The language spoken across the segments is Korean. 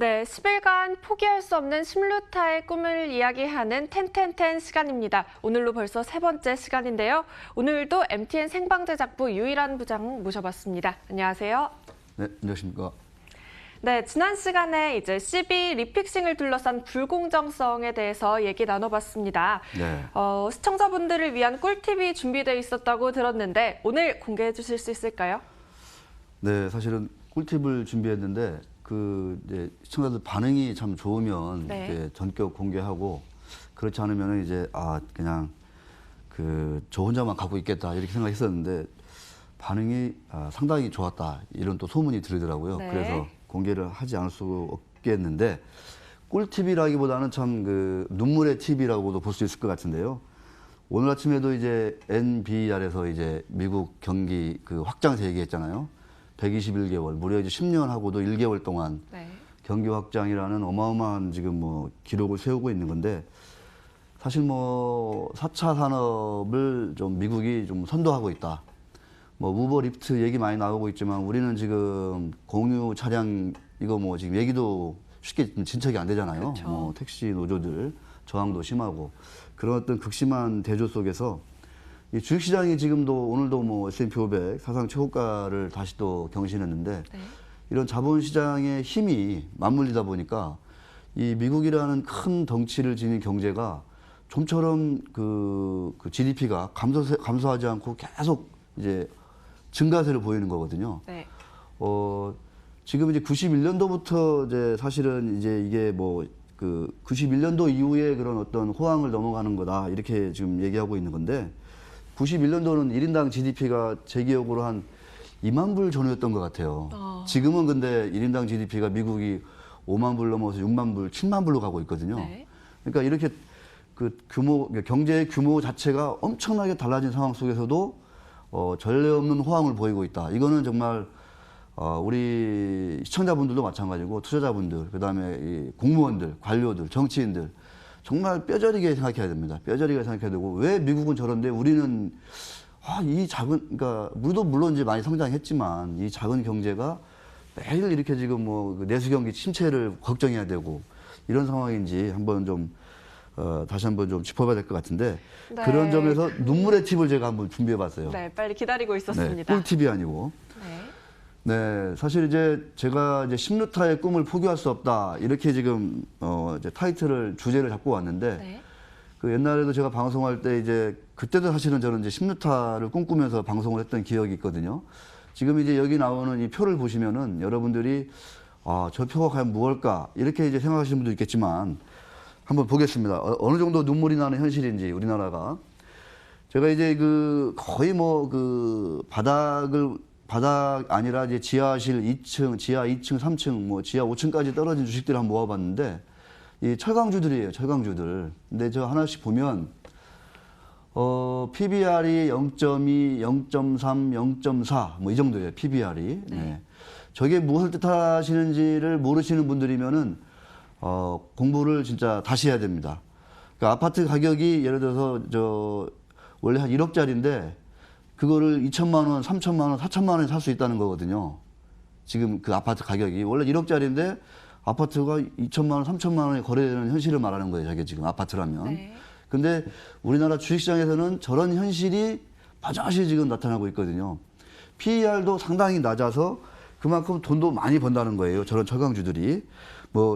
네, 10일간 포기할 수 없는 심루타의 꿈을 이야기하는 텐텐텐 시간입니다. 오늘로 벌써 세 번째 시간인데요. 오늘도 MTN 생방제작부 유일한 부장 모셔봤습니다. 안녕하세요. 네, 안녕하십니까. 네, 지난 시간에 이제 CB 리픽싱을 둘러싼 불공정성에 대해서 얘기 나눠봤습니다. 네. 시청자분들을 위한 꿀팁이 준비되어 있었다고 들었는데 오늘 공개해 주실 수 있을까요? 네, 사실은 꿀팁을 준비했는데 이제 시청자들 반응이 참 좋으면 네. 이제 전격 공개하고 그렇지 않으면 이제 그냥 저 혼자만 갖고 있겠다 이렇게 생각했었는데 반응이 상당히 좋았다 이런 또 소문이 들리더라고요. 네. 그래서 공개를 하지 않을 수 없겠는데 꿀팁이라기보다는 참 눈물의 팁이라고도 볼 수 있을 것 같은데요. 오늘 아침에도 이제 NBR에서 이제 미국 경기 확장세 얘기했잖아요. 121개월, 무려 이제 10년하고도 1개월 동안 네. 경기 확장이라는 어마어마한 지금 기록을 세우고 있는 건데 사실 4차 산업을 좀 미국이 좀 선도하고 있다. 우버 리프트 얘기 많이 나오고 있지만 우리는 지금 공유 차량 이거 지금 얘기도 쉽게 진척이 안 되잖아요. 그렇죠. 택시 노조들 저항도 심하고 그런 어떤 극심한 대조 속에서 이 주식시장이 지금도 오늘도 S&P 500 사상 최고가를 다시 또 경신했는데 네. 이런 자본시장의 힘이 맞물리다 보니까 이 미국이라는 큰 덩치를 지닌 경제가 좀처럼 GDP가 감소하지 않고 계속 이제 증가세를 보이는 거거든요. 네. 지금 이제 91년도부터 이제 사실은 이제 이게 91년도 이후에 그런 어떤 호황을 넘어가는 거다 이렇게 지금 얘기하고 있는 건데 91년도는 1인당 GDP가 제 기억으로 한 2만 불 전후였던 것 같아요. 지금은 근데 1인당 GDP가 미국이 5만 불 넘어서 6만 불, 7만 불로 가고 있거든요. 네. 그러니까 이렇게 경제의 규모 자체가 엄청나게 달라진 상황 속에서도 전례 없는 호황을 보이고 있다. 이거는 정말 우리 시청자분들도 마찬가지고 투자자분들, 그다음에 이 공무원들, 관료들, 정치인들 정말 뼈저리게 생각해야 됩니다. 뼈저리게 생각해야 되고 왜 미국은 저런데 우리는 이 작은 우리도 물론 이제 많이 성장했지만 이 작은 경제가 매일 이렇게 지금 내수 경기 침체를 걱정해야 되고 이런 상황인지 한번 좀 다시 한번 좀 짚어봐야 될 것 같은데 네. 그런 점에서 눈물의 팁을 제가 한번 준비해봤어요. 네, 빨리 기다리고 네, 있었습니다. 꿀팁이 아니고. 네. 네, 사실 제가 심루타의 꿈을 포기할 수 없다 이렇게 지금 이제 주제를 잡고 왔는데 네. 옛날에도 제가 방송할 때 이제 그때도 사실은 저는 이제 심루타를 꿈꾸면서 방송을 했던 기억이 있거든요. 지금 이제 여기 나오는 이 표를 보시면은 여러분들이 저 표가 과연 무엇일까 이렇게 이제 생각하시는 분도 있겠지만 한번 보겠습니다. 어느 정도 눈물이 나는 현실인지 우리나라가 제가 이제 거의 바닥 아니라 이제 지하실 2층, 지하 2층, 3층, 지하 5층까지 떨어진 주식들을 한번 모아봤는데 이 철강주들이에요, 철강주들. 근데 저 하나씩 보면 PBR이 0.2, 0.3, 0.4 이 정도예요, PBR이. 네. 저게 무엇을 뜻하시는지를 모르시는 분들이면은 공부를 진짜 다시 해야 됩니다. 아파트 가격이 예를 들어서 원래 한 1억짜리인데 그거를 2천만 원, 3천만 원, 4천만 원에 살 수 있다는 거거든요. 지금 아파트 가격이 원래 1억짜리인데 아파트가 2천만 원, 3천만 원에 거래되는 현실을 말하는 거예요. 저게 지금 아파트라면. 네. 근데 우리나라 주식시장에서는 저런 현실이 버젓이 지금 나타나고 있거든요. PER도 상당히 낮아서 그만큼 돈도 많이 번다는 거예요. 저런 철강주들이.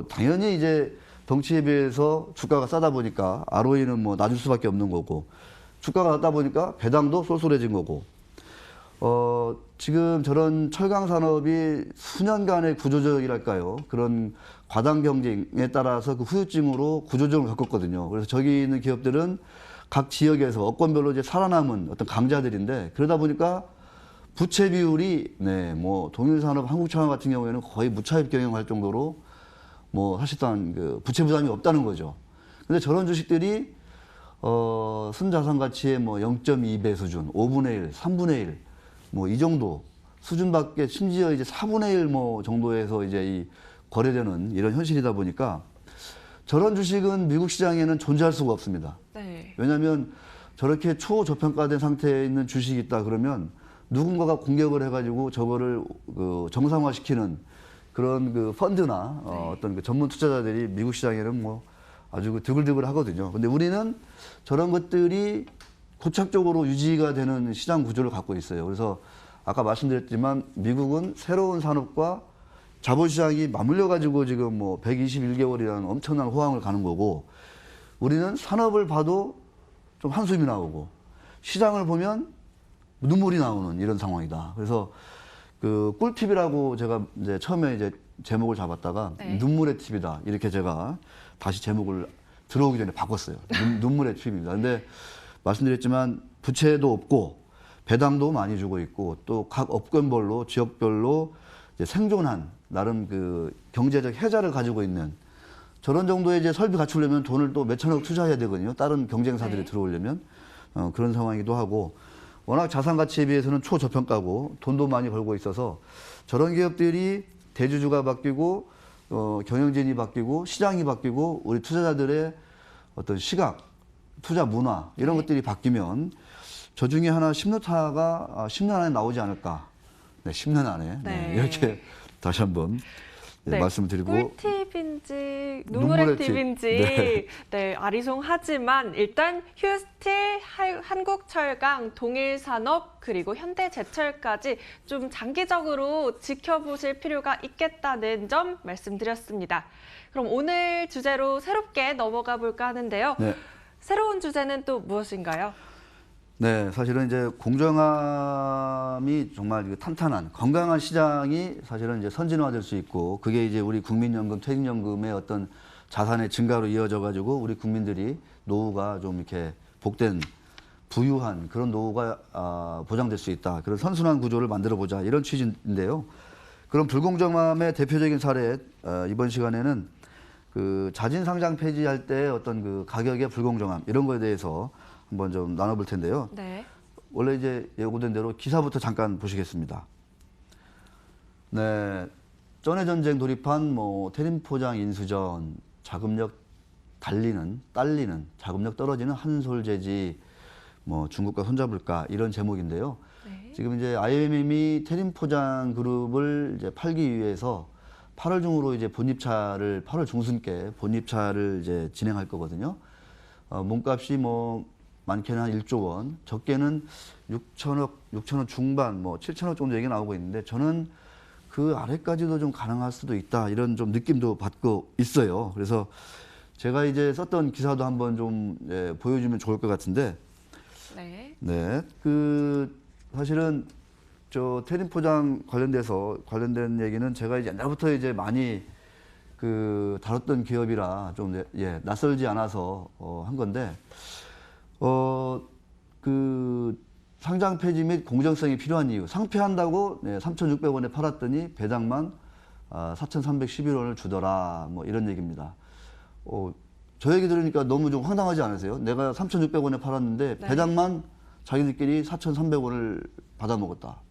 당연히 이제 덩치에 비해서 주가가 싸다 보니까 ROE는 낮을 수밖에 없는 거고 주가가 낮다 보니까 배당도 쏠쏠해진 거고 지금 저런 철강 산업이 수년간의 구조적이랄까요? 그런 과당 경쟁에 따라서 후유증으로 구조조정을 겪었거든요. 그래서 저기 있는 기업들은 각 지역에서 업권별로 이제 살아남은 어떤 강자들인데 그러다 보니까 부채 비율이 동일산업, 한국창업 같은 경우에는 거의 무차입 경영할 정도로 사실상 부채 부담이 없다는 거죠. 근데 저런 주식들이 순자산 가치의 0.2배 수준, 5분의 1, 3분의 1, 이 정도 수준밖에 심지어 이제 4분의 1 정도에서 이제 이 거래되는 이런 현실이다 보니까 저런 주식은 미국 시장에는 존재할 수가 없습니다. 네. 왜냐하면 저렇게 초저평가된 상태에 있는 주식이 있다 그러면 누군가가 공격을 해가지고 저거를 정상화시키는 그런 그 펀드나 어떤 그 전문 투자자들이 미국 시장에는 뭐 아주 그 드글드글 하거든요. 근데 우리는 저런 것들이 고착적으로 유지가 되는 시장 구조를 갖고 있어요. 그래서 아까 말씀드렸지만 미국은 새로운 산업과 자본시장이 맞물려 가지고 지금 뭐 121개월이라는 엄청난 호황을 가는 거고, 우리는 산업을 봐도 좀 한숨이 나오고 시장을 보면 눈물이 나오는 이런 상황이다. 그래서 그 꿀팁이라고 제가 이제 처음에 이제 제목을 잡았다가 네. 눈물의 팁이다, 이렇게 제가 다시 제목을 들어오기 전에 바꿨어요. 눈물의 팁입니다. 근데 말씀드렸지만 부채도 없고 배당도 많이 주고 있고 또 각 업권별로 지역별로 이제 생존한 나름 그 경제적 해자를 가지고 있는 저런 정도의 이제 설비 갖추려면 돈을 또 몇천억 투자해야 되거든요. 다른 경쟁사들이 네. 들어오려면 그런 상황이기도 하고, 워낙 자산 가치에 비해서는 초저평가고 돈도 많이 벌고 있어서 저런 기업들이 대주주가 바뀌고 경영진이 바뀌고 시장이 바뀌고 우리 투자자들의 어떤 시각, 투자 문화 이런 것들이 바뀌면 저 중에 하나 심루타가 10년 안에 나오지 않을까. 네, 10년 안에. 네, 네. 이렇게 다시 한번 네, 말씀드리고. 꿀팁인지 눈물의 눈물의 팁. 팁인지 네. 네, 아리송하지만 일단 휴스틸, 한국철강, 동일산업 그리고 현대제철까지 좀 장기적으로 지켜보실 필요가 있겠다는 점 말씀드렸습니다. 그럼 오늘 주제로 새롭게 넘어가 볼까 하는데요. 네. 새로운 주제는 또 무엇인가요? 네, 사실은 이제 공정함이 정말 그 탄탄한 건강한 시장이 사실은 이제 선진화될 수 있고, 그게 이제 우리 국민연금, 퇴직연금의 어떤 자산의 증가로 이어져 가지고 우리 국민들이 노후가 좀 이렇게 복된 부유한 그런 노후가 보장될 수 있다. 그런 선순환 구조를 만들어 보자, 이런 취지인데요. 그런 불공정함의 대표적인 사례, 이번 시간에는 그 자진 상장 폐지할 때 어떤 그 가격의 불공정함 이런 거에 대해서 한번 좀 나눠볼 텐데요. 네. 원래 이제 예고된 대로 기사부터 잠깐 보시겠습니다. 네, 전해 전쟁 돌입한 뭐 태림포장 인수전, 자금력 딸리는 자금력 떨어지는 한솔재지, 뭐 중국과 손잡을까, 이런 제목인데요. 네. 지금 이제 IMM이 태림포장 그룹을 이제 팔기 위해서 8월 중으로 이제 8월 중순께 본입차를 이제 진행할 거거든요. 몸값이 뭐 많게는 한 1조 원, 적게는 6천억 중반, 뭐 7천억 정도 얘기 나오고 있는데, 저는 그 아래까지도 좀 가능할 수도 있다, 이런 좀 느낌도 받고 있어요. 그래서 제가 이제 썼던 기사도 한번 좀 보여주면 좋을 것 같은데, 네. 네, 그 사실은 저 태림포장 관련된 얘기는 제가 이제 옛날부터 이제 많이 그 다뤘던 기업이라 좀 낯설지 않아서 한 건데, 그 상장 폐지 및 공정성이 필요한 이유, 상폐한다고 3,600원에 팔았더니 배당만 4,311원을 주더라, 뭐 이런 얘기입니다. 저 얘기 들으니까 너무 좀 황당하지 않으세요? 내가 3,600원에 팔았는데 네. 배당만 자기들끼리 4,300원을 받아 먹었다.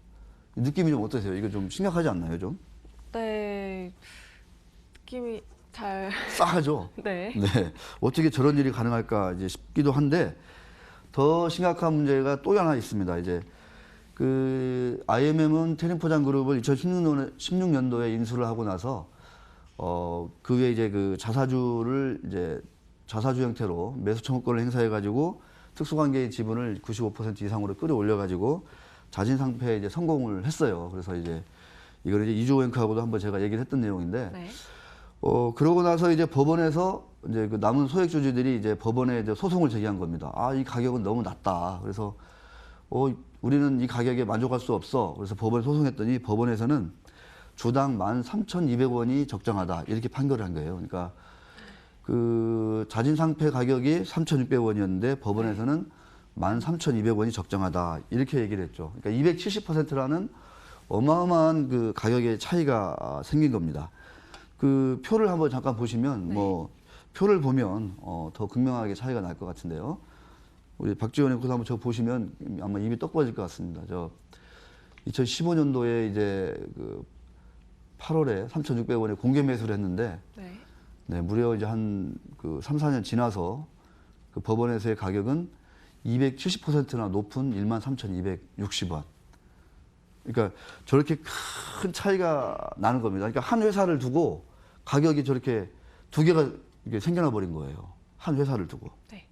느낌이 좀 어떠세요? 이거 좀 심각하지 않나요, 좀? 네. 느낌이 잘. 싸하죠? 네. 네. 어떻게 저런 일이 가능할까 이제 싶기도 한데, 더 심각한 문제가 또 하나 있습니다. 이제 그 IMM은 태림포장 그룹을 2016년도에 인수를 하고 나서 그 후에 이제 그 자사주를 이제 자사주 형태로 매수 청구권을 행사해 가지고 특수관계의 지분을 95% 이상으로 끌어올려 가지고 자진 상폐에 이제 성공을 했어요. 그래서 이제 이거를 이제 이조 앵커하고도 한번 제가 얘기를 했던 내용인데, 네. 그러고 나서 이제 법원에서 이제 그 남은 소액주주들이 이제 법원에 이제 소송을 제기한 겁니다. 이 가격은 너무 낮다. 그래서 우리는 이 가격에 만족할 수 없어. 그래서 법원에 소송했더니 법원에서는 주당 13,200원이 적정하다, 이렇게 판결을 한 거예요. 그러니까 그 자진 상폐 가격이 3,600원이었는데 법원에서는 13,200원이 적정하다, 이렇게 얘기를 했죠. 그러니까 270%라는 어마어마한 그 가격의 차이가 생긴 겁니다. 그 표를 한번 잠깐 보시면 뭐 표를 보면 더 극명하게 차이가 날 것 같은데요. 우리 박지원 앵커도 한번 저 보시면 아마 입이 떡 벌어질 것 같습니다. 저 2015년도에 이제 그 8월에 3,600원에 공개 매수를 했는데, 네, 무려 이제 한 그 3, 4년 지나서 그 법원에서의 가격은 270%나 높은 13,260원. 그러니까 저렇게 큰 차이가 나는 겁니다. 그러니까 한 회사를 두고 가격이 저렇게 두 개가 이게 생겨나 버린 거예요. 한 회사를 두고. 네.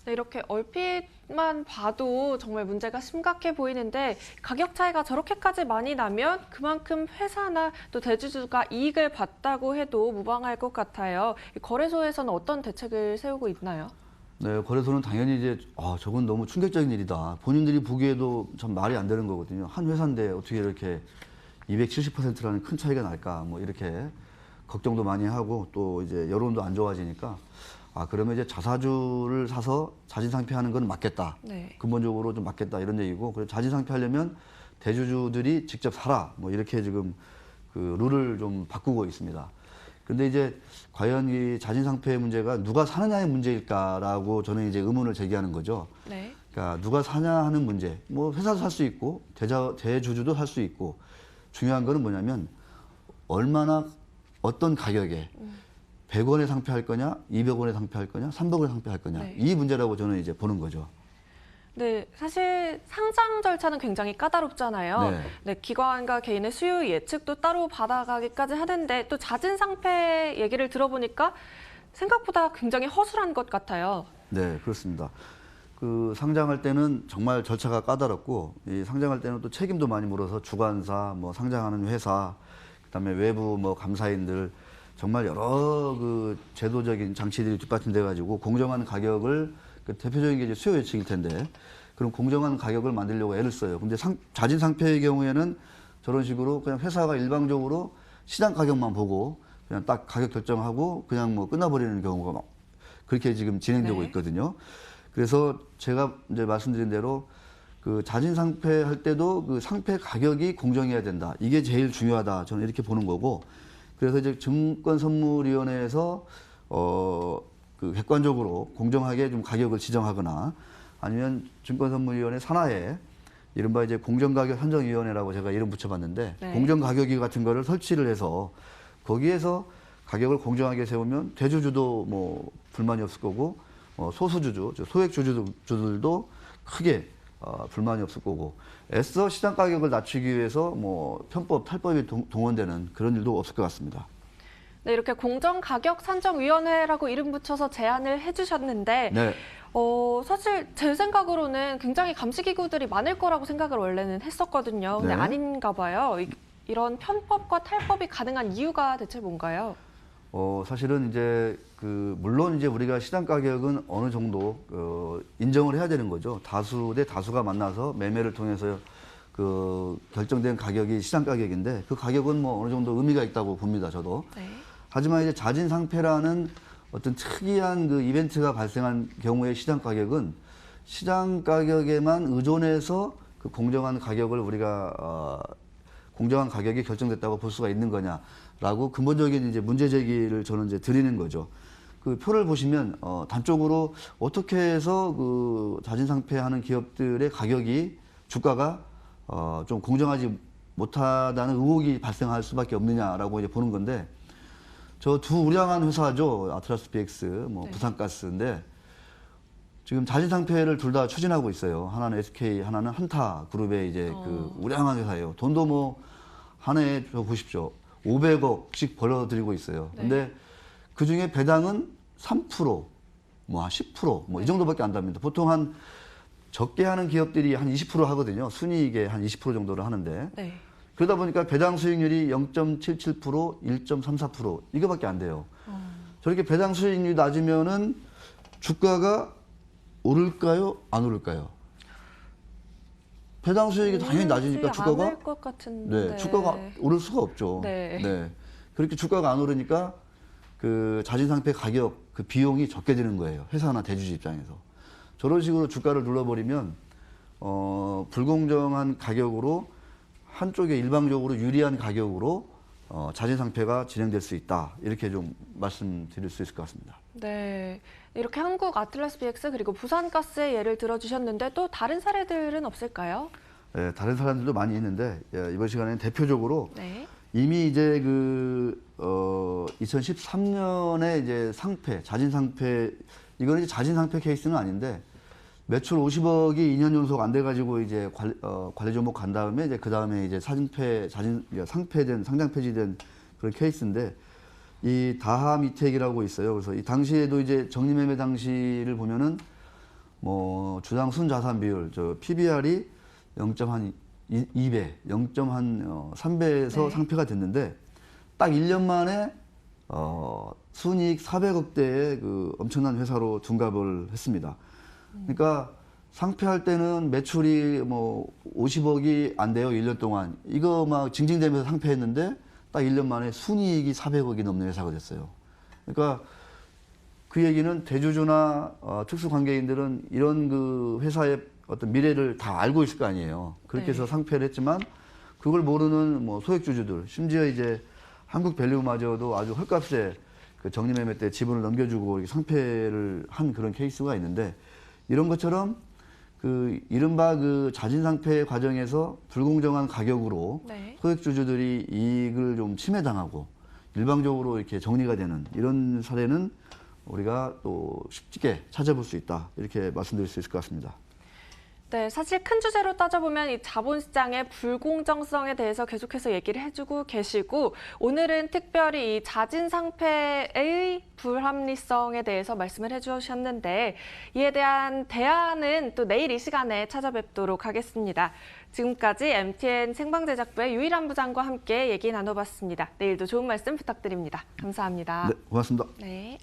네, 이렇게 얼핏만 봐도 정말 문제가 심각해 보이는데 가격 차이가 저렇게까지 많이 나면 그만큼 회사나 또 대주주가 이익을 봤다고 해도 무방할 것 같아요. 이 거래소에서는 어떤 대책을 세우고 있나요? 네, 거래소는 당연히 이제 저건 너무 충격적인 일이다. 본인들이 보기에도 참 말이 안 되는 거거든요. 한 회사인데 어떻게 이렇게 270%라는 큰 차이가 날까? 뭐 이렇게 걱정도 많이 하고 또 이제 여론도 안 좋아지니까 그러면 이제 자사주를 사서 자진상폐하는 건 맞겠다. 네. 근본적으로 좀 맞겠다 이런 얘기고, 그래서 자진상폐하려면 대주주들이 직접 사라. 뭐 이렇게 지금 그 룰을 좀 바꾸고 있습니다. 근데 이제 과연 이 자진상폐 문제가 누가 사느냐의 문제일까라고 저는 이제 의문을 제기하는 거죠. 네. 그러니까 누가 사냐 하는 문제. 뭐 회사도 살 수 있고 대주주도 살 수 있고, 중요한 거는 뭐냐면 얼마나 어떤 가격에 100원에 상폐할 거냐, 200원에 상폐할 거냐, 300원에 상폐할 거냐. 네. 이 문제라고 저는 이제 보는 거죠. 네, 사실 상장 절차는 굉장히 까다롭잖아요. 네. 네, 기관과 개인의 수요 예측도 따로 받아가기까지 하는데 또 자진상폐 얘기를 들어보니까 생각보다 굉장히 허술한 것 같아요. 네, 그렇습니다. 그 상장할 때는 정말 절차가 까다롭고, 이 상장할 때는 또 책임도 많이 물어서 주관사, 뭐 상장하는 회사, 그다음에 외부 뭐 감사인들, 정말 여러 그 제도적인 장치들이 뒷받침돼 가지고 공정한 가격을, 그 대표적인 게 이제 수요 예측일 텐데, 그럼 공정한 가격을 만들려고 애를 써요. 근데 자진상폐의 경우에는 저런 식으로 그냥 회사가 일방적으로 시장 가격만 보고 그냥 딱 가격 결정하고 그냥 뭐 끝나버리는 경우가 막 그렇게 지금 진행되고 네. 있거든요. 그래서 제가 이제 말씀드린 대로 그 자진상폐 할 때도 그 상폐 가격이 공정해야 된다. 이게 제일 중요하다. 저는 이렇게 보는 거고. 그래서 이제 증권선물위원회에서 그 객관적으로 공정하게 좀 가격을 지정하거나, 아니면 증권선물위원회 산하에 이른바 이제 공정가격 선정위원회라고 제가 이름 붙여봤는데, 네. 공정가격위 같은 거를 설치를 해서 거기에서 가격을 공정하게 세우면 대주주도 뭐 불만이 없을 거고, 소수주주, 소액주주들도 크게 불만이 없을 거고, 애써 시장 가격을 낮추기 위해서 뭐 편법, 탈법이 동원되는 그런 일도 없을 것 같습니다. 네, 이렇게 공정가격산정위원회라고 이름 붙여서 제안을 해주셨는데 네. 사실 제 생각으로는 굉장히 감시기구들이 많을 거라고 생각을 원래는 했었거든요. 근데 네. 아닌가 봐요. 이런 편법과 탈법이 가능한 이유가 대체 뭔가요? 사실은 이제 물론 이제 우리가 시장 가격은 어느 정도 인정을 해야 되는 거죠. 다수 대 다수가 만나서 매매를 통해서 그 결정된 가격이 시장 가격인데, 그 가격은 뭐 어느 정도 의미가 있다고 봅니다, 저도. 네. 하지만 이제 자진상폐라는 어떤 특이한 그 이벤트가 발생한 경우의 시장 가격은 시장 가격에만 의존해서 그 공정한 가격을 우리가 공정한 가격이 결정됐다고 볼 수가 있는 거냐라고 근본적인 이제 문제 제기를 저는 이제 드리는 거죠. 그 표를 보시면 단적으로 어떻게 해서 그 자진상폐하는 기업들의 가격이 주가가 좀 공정하지 못하다는 의혹이 발생할 수밖에 없느냐라고 이제 보는 건데, 저 두 우량한 회사죠. 아틀라스 BX, 뭐 네. 부산가스인데 지금 자진상폐를 둘 다 추진하고 있어요. 하나는 SK, 하나는 한타 그룹의 이제 그 우량한 회사예요. 돈도 뭐 한 해에 저 보십시오. 500억씩 벌어들이고 있어요. 네. 근데 그 중에 배당은 3%, 뭐 10%, 뭐 이 정도밖에 안 답니다. 보통 한 적게 하는 기업들이 한 20% 하거든요. 순이익의 한 20% 정도를 하는데. 네. 그러다 보니까 배당 수익률이 0.77%, 1.34% 이거밖에 안 돼요. 저렇게 배당 수익률이 낮으면은 주가가 오를까요? 안 오를까요? 배당 수익이 당연히 낮으니까 주가가 않을 것 같은데. 네, 주가가 오를 수가 없죠. 네. 그렇게 주가가 안 오르니까 그 자진상폐 가격 그 비용이 적게 드는 거예요. 회사나 대주주 입장에서. 저런 식으로 주가를 눌러버리면 불공정한 가격으로 한쪽에 일방적으로 유리한 가격으로 자진상폐가 진행될 수 있다. 이렇게 좀 말씀드릴 수 있을 것 같습니다. 네. 이렇게 한국 아틀라스 BX 그리고 부산가스의 예를 들어주셨는데 또 다른 사례들은 없을까요? 네, 다른 사람들도 많이 있는데 이번 시간에는 대표적으로 네. 이미 이제 2013년에 이제 자진상폐, 이거는 이제 자진상폐 케이스는 아닌데 매출 50억이 2년 연속 안 돼가지고 이제 관리 종목 간 다음에 이제 그 다음에 이제 상폐된 상장 폐지된 그런 케이스인데 이 다함 이택이라고 있어요. 그래서 이 당시에도 이제 정리매매 당시를 보면은 뭐 주당 순자산 비율 저 PBR이 0.2배, 0.3배에서 네. 상폐가 됐는데 딱 1년 만에 순이익 400억대의 그 엄청난 회사로 둔갑을 했습니다. 그러니까 상폐할 때는 매출이 뭐 50억이 안 돼요, 1년 동안. 이거 막 징징대면서 상폐했는데 딱 1년 만에 순이익이 400억이 넘는 회사가 됐어요. 그러니까 그 얘기는 대주주나 특수관계인들은 이런 그 회사의 어떤 미래를 다 알고 있을 거 아니에요. 그렇게 해서 상폐를 했지만 그걸 모르는 뭐 소액주주들, 심지어 이제 한국밸류마저도 아주 헐값에 그 정리매매 때 지분을 넘겨주고 이렇게 상폐를 한 그런 케이스가 있는데 이런 것처럼 그 이른바 그 자진상폐 과정에서 불공정한 가격으로 네. 소액주주들이 이익을 좀 침해당하고 일방적으로 이렇게 정리가 되는 이런 사례는 우리가 또 쉽게 찾아볼 수 있다. 이렇게 말씀드릴 수 있을 것 같습니다. 네, 사실 큰 주제로 따져보면 이 자본시장의 불공정성에 대해서 계속해서 얘기를 해주고 계시고 오늘은 특별히 이 자진상폐의 불합리성에 대해서 말씀을 해주셨는데 이에 대한 대안은 또 내일 이 시간에 찾아뵙도록 하겠습니다. 지금까지 MTN 생방제작부의 유일한 부장과 함께 얘기 나눠봤습니다. 내일도 좋은 말씀 부탁드립니다. 감사합니다. 네, 고맙습니다. 네.